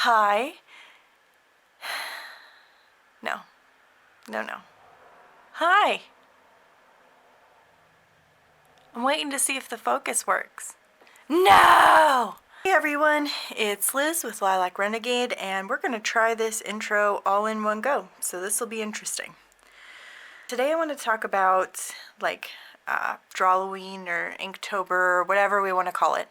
Hi. No. No, no. Hi. I'm waiting to see if the focus works. No! Hey everyone, it's Liz with Lilac Renegade, and we're going to try this intro all in one go, so this will be interesting. Today I want to talk about, Drawloween or Inktober or whatever we want to call it.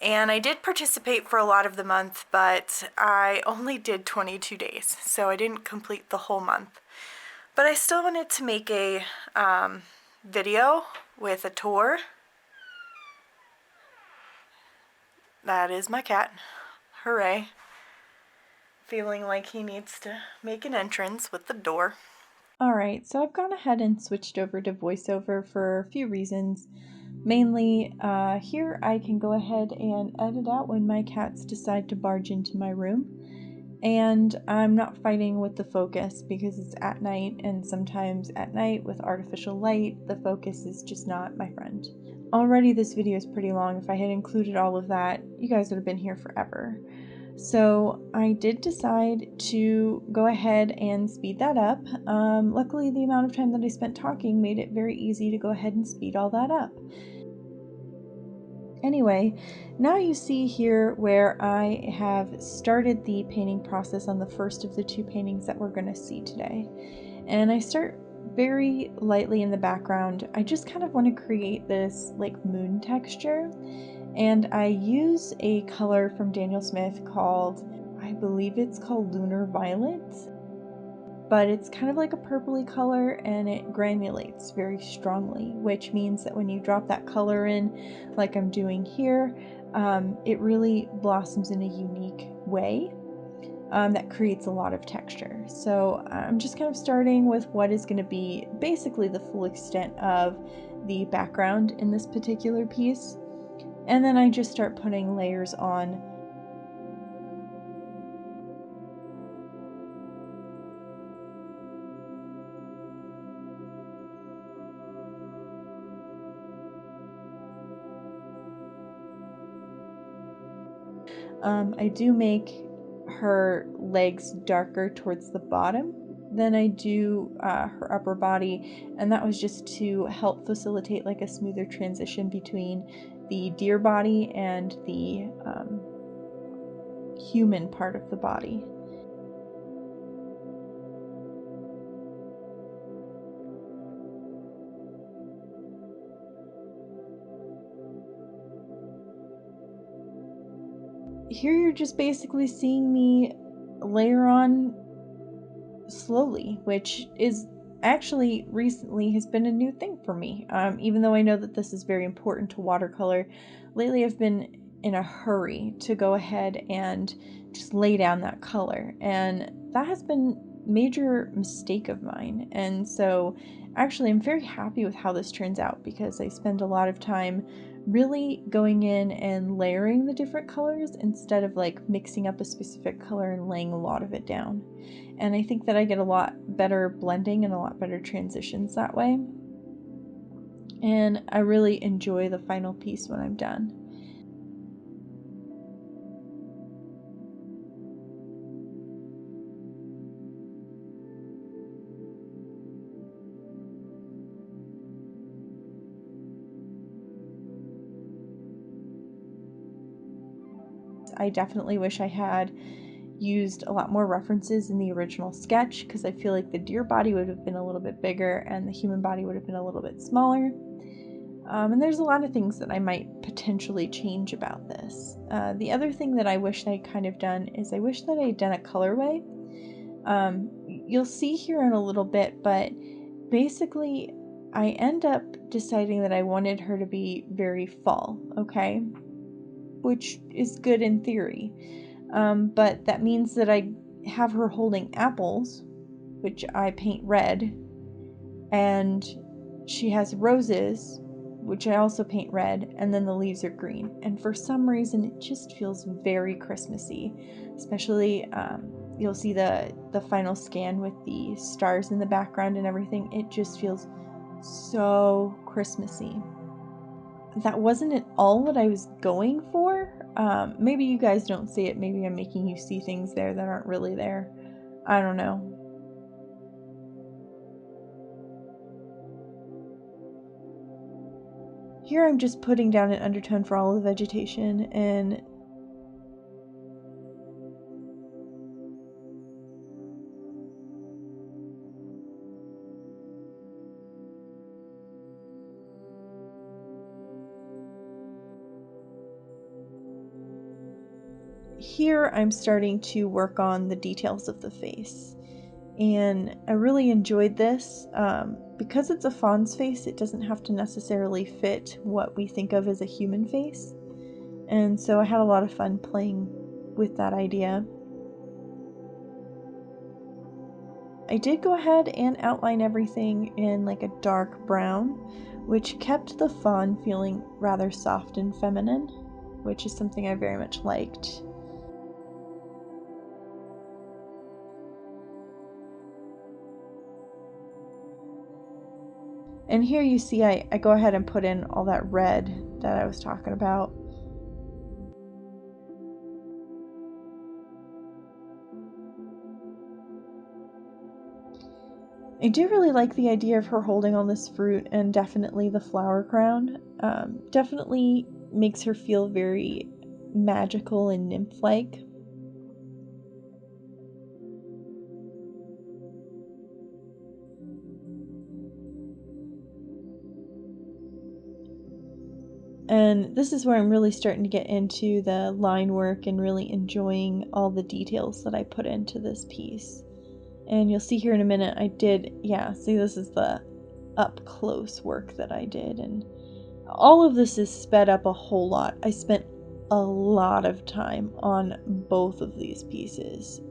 And I did participate for a lot of the month, but I only did 22 days, so I didn't complete the whole month. But I still wanted to make a video with a tour. That is my cat. Hooray. Feeling like he needs to make an entrance with the door. Alright, so I've gone ahead and switched over to voiceover for a few reasons. Mainly, here I can go ahead and edit out when my cats decide to barge into my room. And I'm not fighting with the focus because it's at night, and sometimes at night with artificial light, the focus is just not my friend. Already this video is pretty long. If I had included all of that, you guys would have been here forever. So I did decide to go ahead and speed that up. Luckily, the amount of time that I spent talking made it very easy to go ahead and speed all that up. Anyway, now you see here where I have started the painting process on the first of the two paintings that we're going to see today. And I start very lightly in the background. I just kind of want to create this like moon texture. And I use a color from Daniel Smith called, I believe it's called Lunar Violet. But it's kind of like a purpley color and it granulates very strongly, which means that when you drop that color in, like I'm doing here, it really blossoms in a unique way that creates a lot of texture. So I'm just kind of starting with what is going to be basically the full extent of the background in this particular piece. And then I just start putting layers on. I do make her legs darker towards the bottom than I do her upper body, and that was just to help facilitate like a smoother transition between the deer body and the human part of the body. Here you're just basically seeing me layer on slowly, which is actually recently has been a new thing for me. Even though I know that this is very important to watercolor, lately I've been in a hurry to go ahead and just lay down that color, and that has been a major mistake of mine. And so actually I'm very happy with how this turns out because I spend a lot of time really going in and layering the different colors instead of like mixing up a specific color and laying a lot of it down. And I think that I get a lot better blending and a lot better transitions that way. And I really enjoy the final piece when I'm done. I definitely wish I had used a lot more references in the original sketch because I feel like the deer body would have been a little bit bigger and the human body would have been a little bit smaller. And there's a lot of things that I might potentially change about this. The other thing that I wish I'd kind of done is I wish that I'd done a colorway. You'll see here in a little bit, but basically I end up deciding that I wanted her to be very fall, okay? Which is good in theory. But that means that I have her holding apples, which I paint red, and she has roses, which I also paint red, and then the leaves are green. And for some reason, it just feels very Christmassy, especially you'll see the final scan with the stars in the background and everything. It just feels so Christmassy. that wasn't at all what I was going for. Maybe you guys don't see it. Maybe I'm making you see things there that aren't really there. I don't know. Here I'm just putting down an undertone for all of the vegetation, and here I'm starting to work on the details of the face. And I really enjoyed this. Because it's a fawn's face, it doesn't have to necessarily fit what we think of as a human face. And so I had a lot of fun playing with that idea. I did go ahead and outline everything in like a dark brown, which kept the fawn feeling rather soft and feminine, which is something I very much liked. And here you see I go ahead and put in all that red that I was talking about. I do really like the idea of her holding all this fruit, and definitely the flower crown. Definitely makes her feel very magical and nymph-like. And this is where I'm really starting to get into the line work and really enjoying all the details that I put into this piece. And you'll see here in a minute, I did, yeah, see, this is the up close work that I did. And all of this is sped up a whole lot. I spent a lot of time on both of these pieces.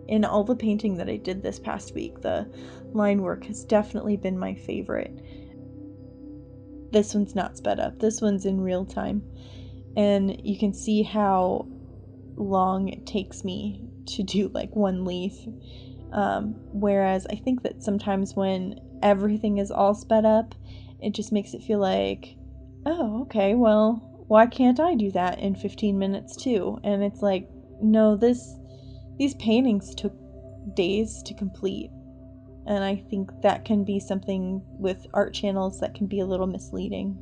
In all the painting that I did this past week, the line work has definitely been my favorite. This one's not sped up. This one's in real time. And you can see how long it takes me to do like one leaf. Whereas I think that sometimes when everything is all sped up, it just makes it feel like, oh, okay, well, why can't I do that in 15 minutes too? And it's like, no, these paintings took days to complete. And I think that can be something with art channels that can be a little misleading.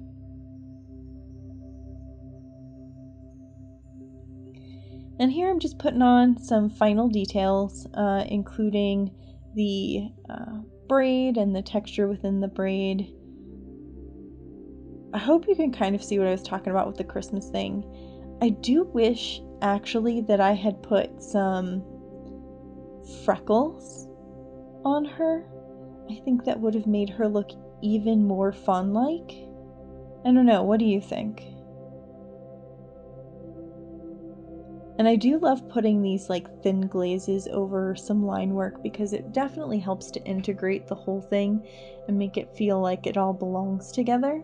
And here I'm just putting on some final details, including the braid and the texture within the braid. I hope you can kind of see what I was talking about with the Christmas thing. I do wish, actually, that I had put some freckles on her. I think that would have made her look even more fawn-like. I don't know, what do you think? And I do love putting these like thin glazes over some line work because it definitely helps to integrate the whole thing and make it feel like it all belongs together.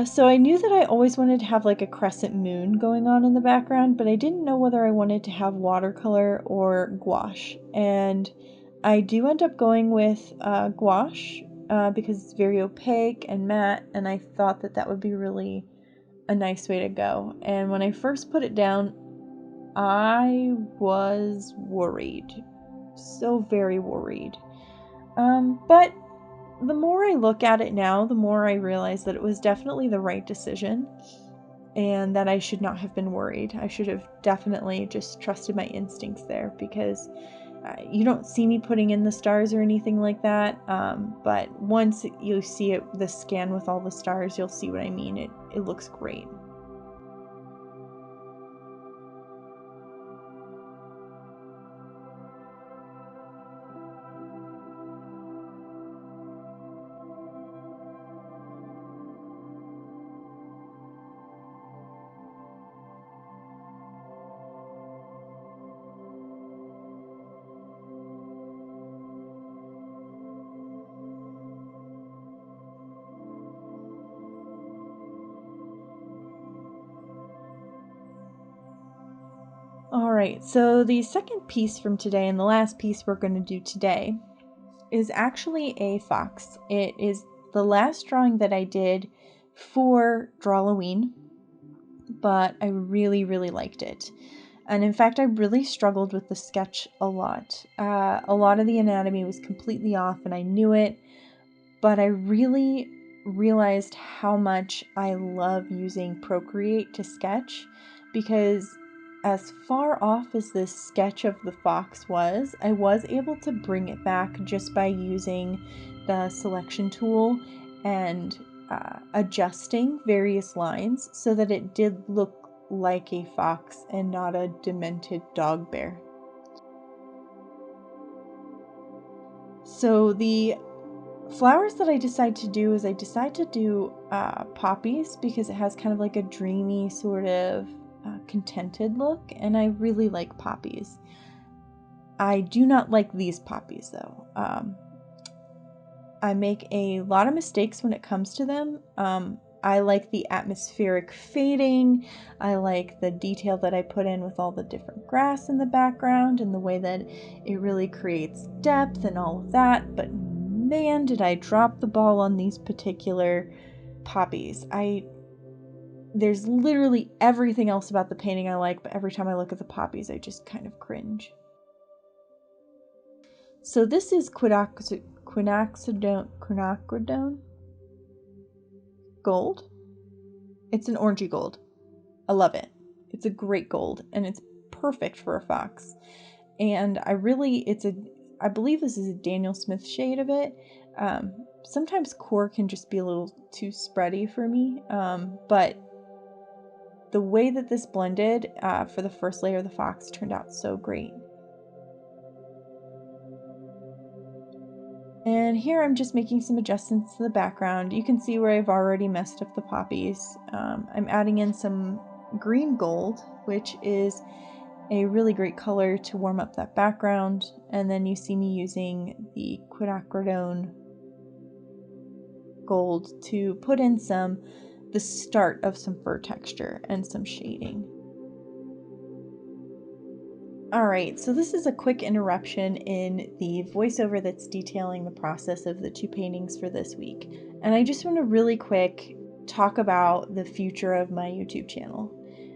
So I knew that I always wanted to have like a crescent moon going on in the background, but I didn't know whether I wanted to have watercolor or gouache. And I do end up going with gouache because it's very opaque and matte, and I thought that that would be really a nice way to go. And when I first put it down, I was worried. So very worried. But the more I look at it now, the more I realize that it was definitely the right decision and that I should not have been worried. I should have definitely just trusted my instincts there because you don't see me putting in the stars or anything like that. But once you see it, the scan with all the stars, you'll see what I mean. It looks great. Alright, so the second piece from today, and the last piece we're going to do today, is actually a fox. It is the last drawing that I did for Drawloween, but I really, really liked it. And in fact, I really struggled with the sketch a lot. A lot of the anatomy was completely off, and I knew it, but I really realized how much I love using Procreate to sketch, because as far off as this sketch of the fox was, I was able to bring it back just by using the selection tool and adjusting various lines so that it did look like a fox and not a demented dog bear. So the flowers that I decide to do is I decide to do poppies, because it has kind of like a dreamy sort of contented look, and I really like poppies. I do not like these poppies though. I make a lot of mistakes when it comes to them. I like the atmospheric fading. I like the detail that I put in with all the different grass in the background and the way that it really creates depth and all of that. But man, did I drop the ball on these particular poppies. There's literally everything else about the painting I like, but every time I look at the poppies, I just kind of cringe. So this is quinacridone gold. It's an orangey gold. I love it. It's a great gold, and it's perfect for a fox. And I believe this is a Daniel Smith shade of it. Sometimes core can just be a little too spready for me, but the way that this blended for the first layer of the fox turned out so great. And here I'm just making some adjustments to the background. You can see where I've already messed up the poppies. I'm adding in some green gold, which is a really great color to warm up that background. And then you see me using the quinacridone gold to put in the start of some fur texture and some shading. Alright, so this is a quick interruption in the voiceover that's detailing the process of the two paintings for this week. And I just want to really quick talk about the future of my YouTube channel.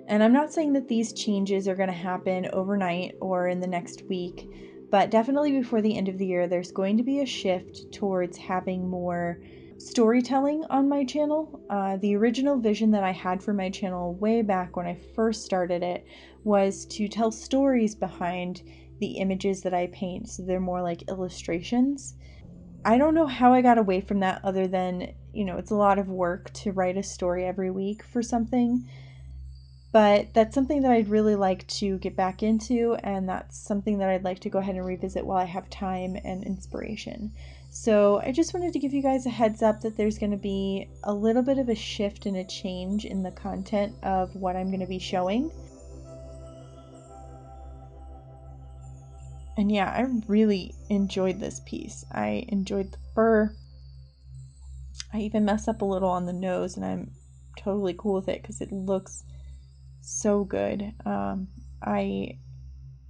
And I'm not saying that these changes are going to happen overnight or in the next week, but definitely before the end of the year, there's going to be a shift towards having more storytelling on my channel. The original vision that I had for my channel way back when I first started it was to tell stories behind the images that I paint, so they're more like illustrations. I don't know how I got away from that, other than, it's a lot of work to write a story every week for something. But that's something that I'd really like to get back into, and that's something that I'd like to go ahead and revisit while I have time and inspiration. So I just wanted to give you guys a heads up that there's going to be a little bit of a shift and a change in the content of what I'm going to be showing. And yeah, I really enjoyed this piece. I enjoyed the fur. I even mess up a little on the nose, and I'm totally cool with it because it looks so good. I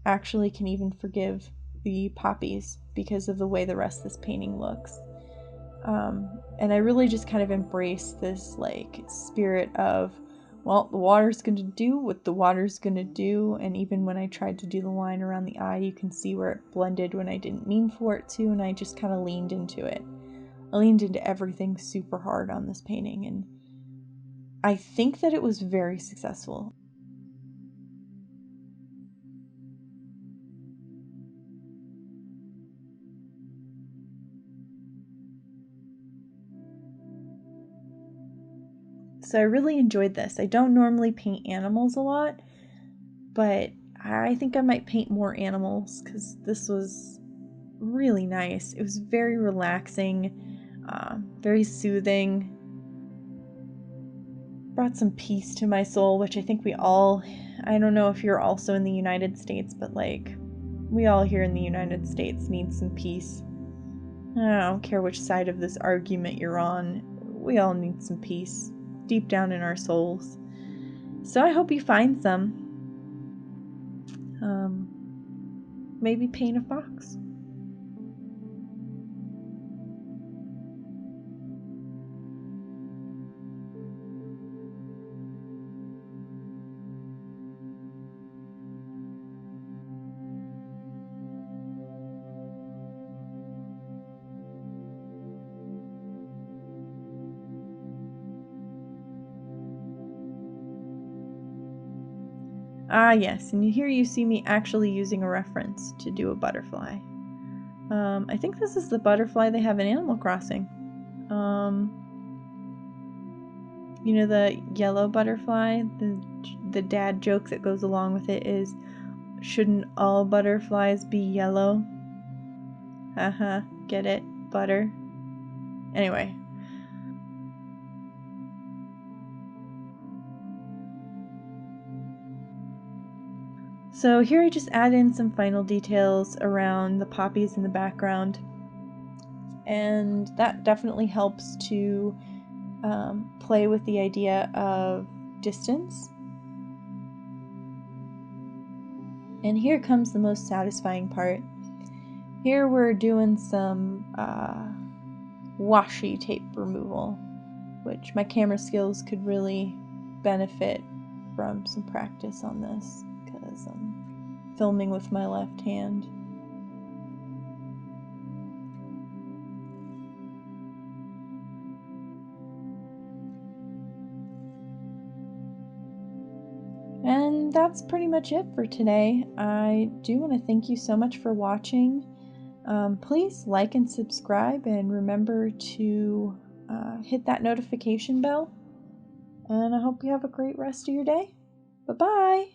actually can even forgive the poppies because of the way the rest of this painting looks. And I really just kind of embrace this like spirit of, well, the water's going to do what the water's going to do. And even when I tried to do the line around the eye, you can see where it blended when I didn't mean for it to, and I just kind of leaned into it. I leaned into everything super hard on this painting, and I think that it was very successful. So I really enjoyed this. I don't normally paint animals a lot, but I think I might paint more animals because this was really nice. It was very relaxing, very soothing. Brought some peace to my soul, which I think I don't know if you're also in the United States, but like, we all here in the United States need some peace. I don't care which side of this argument you're on, we all need some peace deep down in our souls. So I hope you find some. maybe paint a fox. Ah, yes, and here you see me actually using a reference to do a butterfly. I think this is the butterfly they have in Animal Crossing. You know, the yellow butterfly? The dad joke that goes along with it is, shouldn't all butterflies be yellow? Haha, get it? Butter? Anyway. So here I just add in some final details around the poppies in the background. And that definitely helps to play with the idea of distance. And here comes the most satisfying part. Here we're doing some washi tape removal, which my camera skills could really benefit from some practice on this because I'm filming with my left hand. And that's pretty much it for today. I do want to thank you so much for watching. Please like and subscribe, and remember to hit that notification bell. And I hope you have a great rest of your day. Bye-bye!